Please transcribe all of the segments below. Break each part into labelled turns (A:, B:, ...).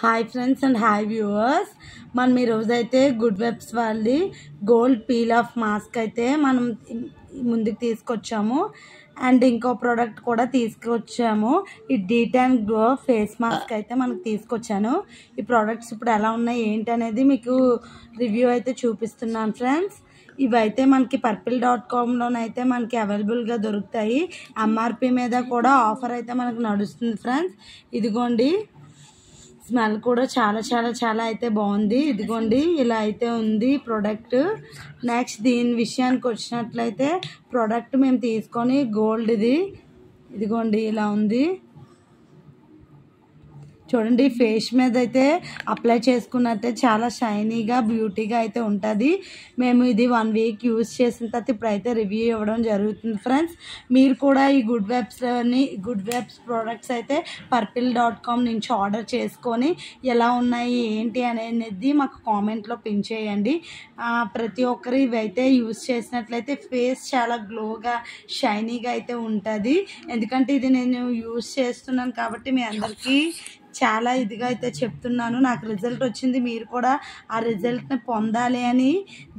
A: Hi friends and hi viewers, మనం ఈరోజు అయితే గుడ్ వెబ్స్ వాళ్ళది గోల్డ్ పీల్ ఆఫ్ మాస్క్ అయితే మనం ముందుకు తీసుకొచ్చాము. అండ్ ఇంకో ప్రోడక్ట్ కూడా తీసుకొచ్చాము. ఈ డీటాన్ గ్లో ఫేస్ మాస్క్ అయితే మనకు తీసుకొచ్చాను. ఈ ప్రోడక్ట్స్ ఇప్పుడు ఎలా ఉన్నాయి ఏంటి అనేది మీకు రివ్యూ అయితే చూపిస్తున్నాను ఫ్రెండ్స్. ఇవైతే మనకి purple.com-లోనైతే మనకి అవైలబుల్గా దొరుకుతాయి. ఎంఆర్పి మీద కూడా ఆఫర్ అయితే మనకు నడుస్తుంది ఫ్రెండ్స్. ఇదిగోండి, స్మెల్ కూడా చాలా చాలా చాలా అయితే బాగుంది. ఇదిగోండి, ఇలా అయితే ఉంది ప్రోడక్ట్. నెక్స్ట్ దీని విషయానికి వచ్చినట్లయితే ప్రోడక్ట్ మేము తీసుకొని గోల్డ్ది ఇదిగోండి ఇలా ఉంది చూడండి. ఫేస్ మీద అయితే అప్లై చేసుకున్నట్టే చాలా షైనీగా బ్యూటీగా అయితే ఉంటుంది. మేము ఇది 1 వీక్ యూజ్ చేసిన తర్వాత ఇప్పుడైతే రివ్యూ ఇవ్వడం జరుగుతుంది ఫ్రెండ్స్. మీరు కూడా ఈ గుడ్ వెబ్స్ ప్రోడక్ట్స్ అయితే purple.com నుంచి ఆర్డర్ చేసుకొని ఎలా ఉన్నాయి ఏంటి అనేది మాకు కామెంట్లో పిన్ చేయండి. ప్రతి ఒక్కరు ఇవైతే యూజ్ చేసినట్లయితే ఫేస్ చాలా గ్లోగా షైనీగా అయితే ఉంటుంది. ఎందుకంటే ఇది నేను యూజ్ చేస్తున్నాను కాబట్టి మీ అందరికీ చాలా ఇదిగా అయితే చెప్తున్నాను. నాకు రిజల్ట్ వచ్చింది, మీరు కూడా ఆ రిజల్ట్ని పొందాలి అని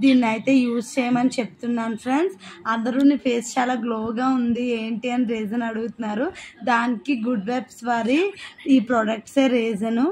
A: దీన్ని అయితే యూజ్ చేయమని చెప్తున్నాను ఫ్రెండ్స్. అందరూ నీ ఫేస్ చాలా గ్లోగా ఉంది ఏంటి అని రీజన్ అడుగుతున్నారు. దానికి గుడ్ వెబ్స్ వారి ఈ ప్రోడక్ట్సే రీజను.